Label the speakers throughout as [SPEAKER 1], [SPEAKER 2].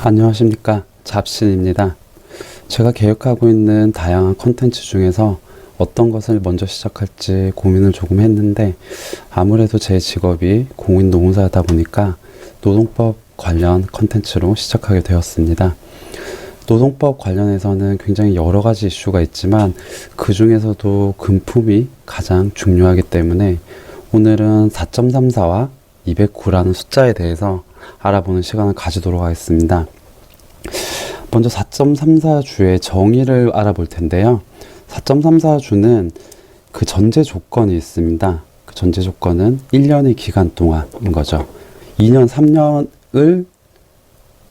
[SPEAKER 1] 안녕하십니까, 잡신입니다. 제가 계획하고 있는 다양한 컨텐츠 중에서 어떤 것을 먼저 시작할지 고민을 조금 했는데, 아무래도 제 직업이 공인노무사다 보니까 노동법 관련 컨텐츠로 시작하게 되었습니다. 노동법 관련해서는 굉장히 여러 가지 이슈가 있지만 그 중에서도 금품이 가장 중요하기 때문에 오늘은 4.34와 209라는 숫자에 대해서 알아보는 시간을 가지도록 하겠습니다. 먼저 4.34주의 정의를 알아볼 텐데요. 4.34주는 그 전제 조건이 있습니다. 그 전제 조건은 1년의 기간 동안인 거죠. 2년, 3년을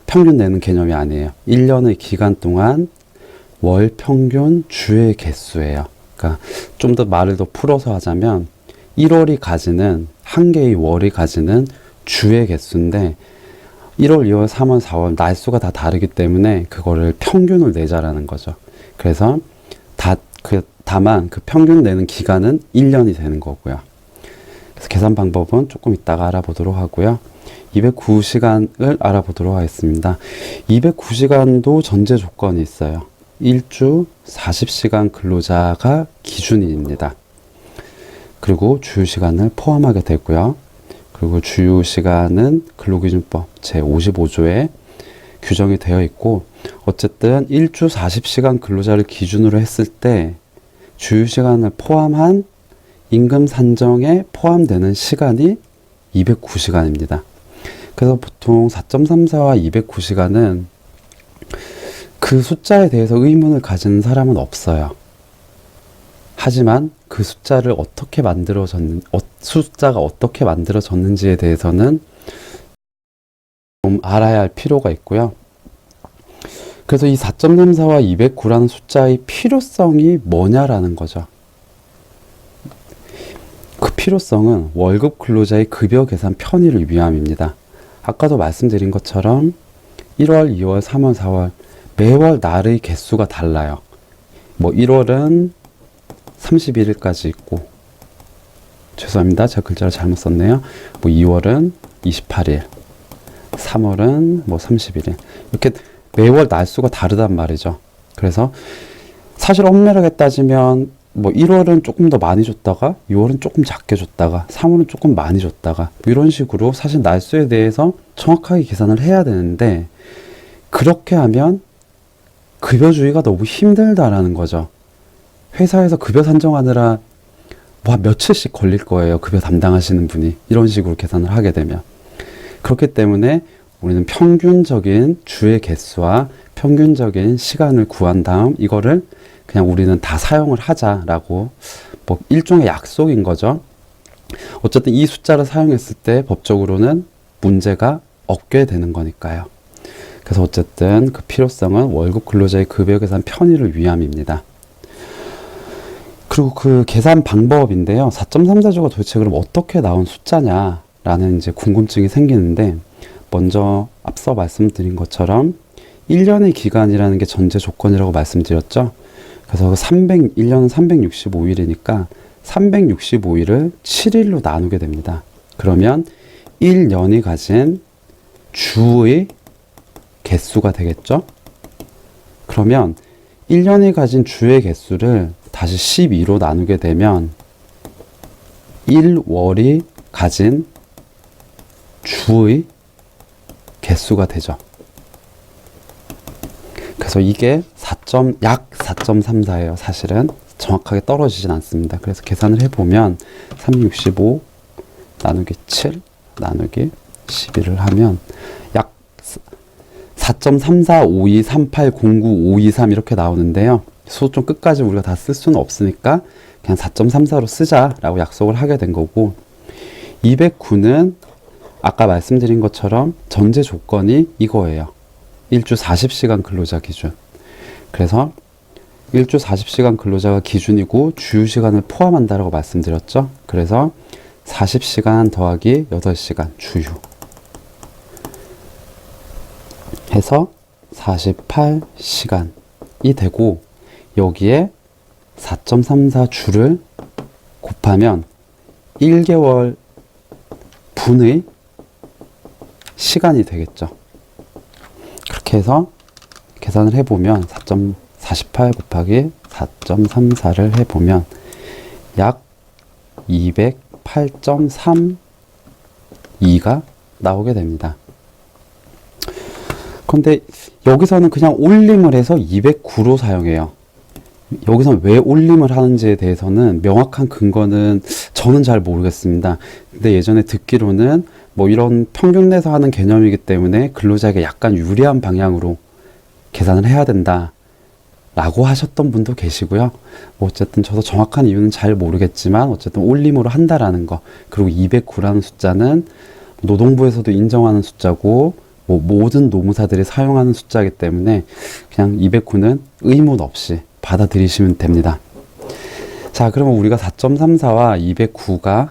[SPEAKER 1] 평균 내는 개념이 아니에요. 1년의 기간 동안 월 평균 주의 개수예요. 그러니까 좀 더 말을 더 풀어서 하자면 1월이 가지는 한 개의 월이 가지는 주의 개수인데 1월, 2월, 3월, 4월 날수가 다 다르기 때문에 그거를 평균을 내자라는 거죠. 그래서 다만 그 평균 내는 기간은 1년이 되는 거고요. 그래서 계산 방법은 조금 이따가 알아보도록 하고요. 209시간을 알아보도록 하겠습니다. 209시간도 전제 조건이 있어요. 1주 40시간 근로자가 기준입니다. 그리고 주휴시간을 포함하게 되고요. 그리고 주휴시간은 근로기준법 제55조에 규정이 되어 있고, 어쨌든 1주 40시간 근로자를 기준으로 했을 때 주휴시간을 포함한 임금 산정에 포함되는 시간이 209시간입니다. 그래서 보통 4.34와 209시간은 그 숫자에 대해서 의문을 가지는 사람은 없어요. 하지만 그 숫자가 어떻게 만들어졌는지에 대해서는 좀 알아야 할 필요가 있고요. 그래서 이 4.34와 209라는 숫자의 필요성이 뭐냐라는 거죠. 그 필요성은 월급 근로자의 급여 계산 편의를 위함입니다. 아까도 말씀드린 것처럼 1월, 2월, 3월, 4월 매월 날의 개수가 달라요. 1월은 31일까지 있고, 죄송합니다. 제가 글자를 잘못 썼네요. 2월은 28일, 3월은 31일. 이렇게 매월 날수가 다르단 말이죠. 그래서 사실 엄밀하게 따지면 1월은 조금 더 많이 줬다가 2월은 조금 작게 줬다가 3월은 조금 많이 줬다가 이런 식으로 사실 날수에 대해서 정확하게 계산을 해야 되는데, 그렇게 하면 급여주의가 너무 힘들다라는 거죠. 회사에서 급여 산정하느라 며칠씩 걸릴 거예요. 급여 담당하시는 분이 이런 식으로 계산을 하게 되면. 그렇기 때문에 우리는 평균적인 주의 개수와 평균적인 시간을 구한 다음 이거를 그냥 우리는 다 사용을 하자라고 일종의 약속인 거죠. 어쨌든 이 숫자를 사용했을 때 법적으로는 문제가 없게 되는 거니까요. 그래서 어쨌든 그 필요성은 월급 근로자의 급여 계산 편의를 위함입니다. 그리고 그 계산 방법인데요. 4.34조가 도대체 그럼 어떻게 나온 숫자냐라는 이제 궁금증이 생기는데, 먼저 앞서 말씀드린 것처럼 1년의 기간이라는 게 전제 조건이라고 말씀드렸죠. 그래서 1년은 365일이니까 365일을 7일로 나누게 됩니다. 그러면 1년이 가진 주의 개수가 되겠죠. 그러면 1년이 가진 주의 개수를 다시 12로 나누게 되면 1월이 가진 주의 개수가 되죠. 그래서 이게 약 4.34예요. 사실은 정확하게 떨어지진 않습니다. 그래서 계산을 해보면 365 나누기 7 나누기 12를 하면 약 4.345238095223 이렇게 나오는데요. 수 좀 끝까지 우리가 다 쓸 수는 없으니까 그냥 4.34로 쓰자라고 약속을 하게 된 거고, 209는 아까 말씀드린 것처럼 전제 조건이 이거예요. 1주 40시간 근로자 기준. 그래서 1주 40시간 근로자가 기준이고 주휴시간을 포함한다라고 말씀드렸죠. 그래서 40시간 더하기 8시간 주휴 해서 48시간이 되고, 여기에 4.34주를 곱하면 1개월 분의 시간이 되겠죠. 이렇게 해서 계산을 해보면 4.48 곱하기 4.34를 해보면 약 208.32가 나오게 됩니다. 근데 여기서는 그냥 올림을 해서 209로 사용해요. 여기서 왜 올림을 하는지에 대해서는 명확한 근거는 저는 잘 모르겠습니다. 근데 예전에 듣기로는 뭐 이런 평균 내서 하는 개념이기 때문에 근로자에게 약간 유리한 방향으로 계산을 해야 된다 라고 하셨던 분도 계시고요. 뭐 어쨌든 저도 정확한 이유는 잘 모르겠지만 어쨌든 올림으로 한다라는 거, 그리고 209라는 숫자는 노동부에서도 인정하는 숫자고 뭐 모든 노무사들이 사용하는 숫자이기 때문에 그냥 209는 의문 없이 받아들이시면 됩니다. 자, 그러면 우리가 4.34와 209가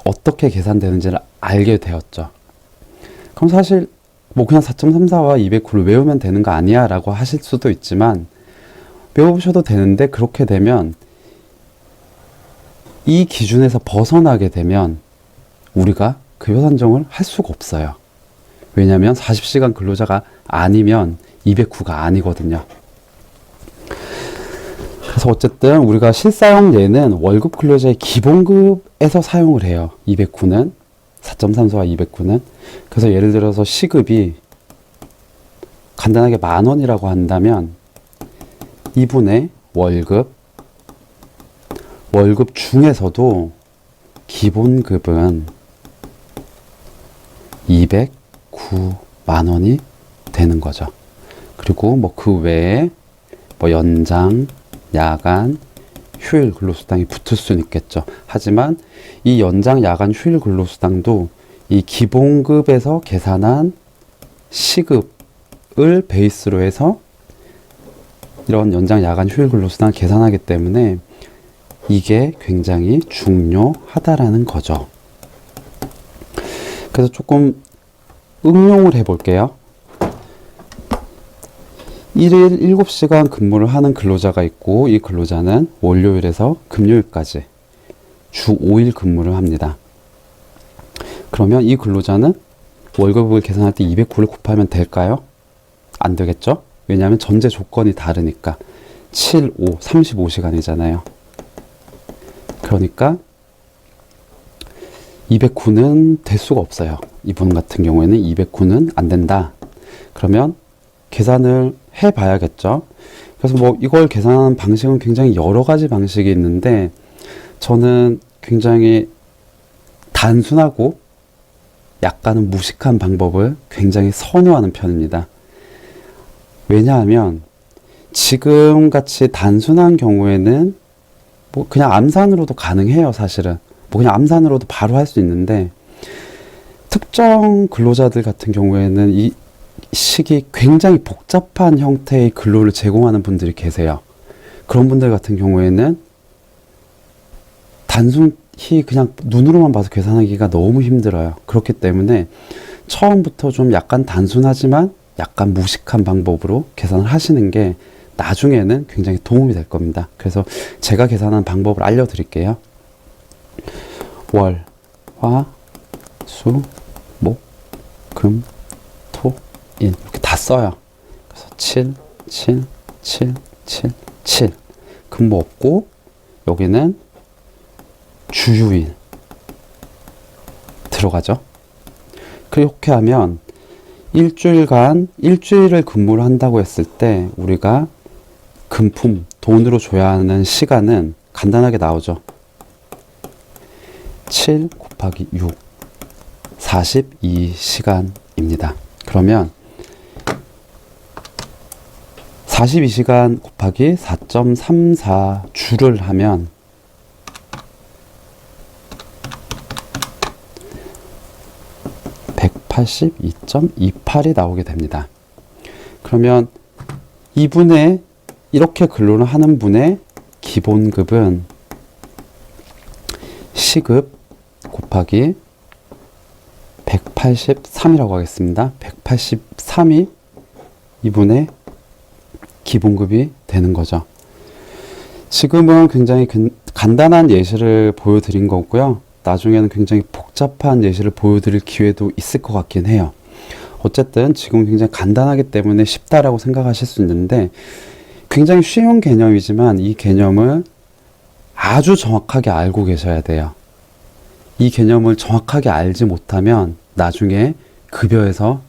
[SPEAKER 1] 어떻게 계산되는지를 알게 되었죠. 그럼 사실 뭐 그냥 4.34와 209를 외우면 되는 거 아니야 라고 하실 수도 있지만 외우셔도 되는데, 그렇게 되면 이 기준에서 벗어나게 되면 우리가 급여 산정을 할 수가 없어요. 왜냐하면 40시간 근로자가 아니면 209가 아니거든요. 그래서 어쨌든 우리가 실사용 예는 월급 근로자의 기본급에서 사용을 해요. 209는 4.34와 209는. 그래서 예를 들어서 시급이 간단하게 10,000원이라고 한다면 2분의 월급 중에서도 기본급은 209만 원이 되는 거죠. 그리고 뭐 그 외에 뭐 연장, 야간, 휴일 근로수당이 붙을 수는 있겠죠. 하지만 이 연장, 야간, 휴일 근로수당도 이 기본급에서 계산한 시급을 베이스로 해서 이런 연장, 야간, 휴일 근로수당을 계산하기 때문에 이게 굉장히 중요하다라는 거죠. 그래서 조금 응용을 해볼게요. 1일 7시간 근무를 하는 근로자가 있고, 이 근로자는 월요일에서 금요일까지 주 5일 근무를 합니다. 그러면 이 근로자는 월급을 계산할 때 209를 곱하면 될까요? 안 되겠죠? 왜냐하면 전제 조건이 다르니까. 7, 5, 35시간이잖아요. 그러니까 209는 될 수가 없어요. 이분 같은 경우에는 209는 안 된다. 그러면 계산을 해 봐야겠죠. 그래서 뭐 이걸 계산하는 방식은 굉장히 여러 가지 방식이 있는데, 저는 굉장히 단순하고 약간은 무식한 방법을 굉장히 선호하는 편입니다. 왜냐하면 지금 같이 단순한 경우에는 뭐 그냥 암산으로도 가능해요. 사실은 뭐 그냥 암산으로도 바로 할 수 있는데, 특정 근로자들 같은 경우에는 이 식이 굉장히 복잡한 형태의 근로를 제공하는 분들이 계세요. 그런 분들 같은 경우에는 단순히 그냥 눈으로만 봐서 계산하기가 너무 힘들어요. 그렇기 때문에 처음부터 좀 약간 단순하지만 약간 무식한 방법으로 계산을 하시는 게 나중에는 굉장히 도움이 될 겁니다. 그래서 제가 계산하는 방법을 알려드릴게요. 월, 화, 수, 목, 금, 토, 일 이렇게 다 써요. 그래서 7, 7, 7, 7, 7 근무 없고, 여기는 주휴일 들어가죠. 그렇게 하면 일주일을 근무를 한다고 했을 때 우리가 금품, 돈으로 줘야 하는 시간은 간단하게 나오죠. 7 곱하기 6, 42시간입니다. 그러면 42시간 곱하기 4.34주를 하면 182.28이 나오게 됩니다. 그러면 이분의 이렇게 근로를 하는 분의 기본급은 시급 곱하기 183이라고 하겠습니다. 183이 이분의 기본급이 되는 거죠. 지금은 굉장히 간단한 예시를 보여드린 거고요. 나중에는 굉장히 복잡한 예시를 보여드릴 기회도 있을 것 같긴 해요. 어쨌든 지금 굉장히 간단하기 때문에 쉽다라고 생각하실 수 있는데 굉장히 쉬운 개념이지만 이 개념을 아주 정확하게 알고 계셔야 돼요. 이 개념을 정확하게 알지 못하면 나중에 급여에서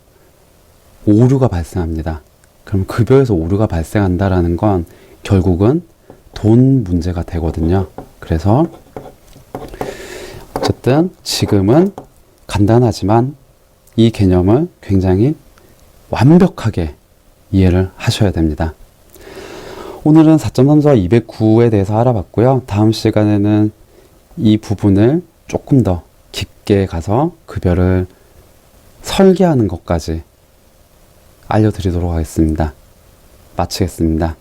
[SPEAKER 1] 오류가 발생합니다. 그럼 급여에서 오류가 발생한다라는 건 결국은 돈 문제가 되거든요. 그래서 어쨌든 지금은 간단하지만 이 개념을 굉장히 완벽하게 이해를 하셔야 됩니다. 오늘은 4.3과 209에 대해서 알아봤고요. 다음 시간에는 이 부분을 조금 더 깊게 가서 급여를 설계하는 것까지 알려드리도록 하겠습니다. 마치겠습니다.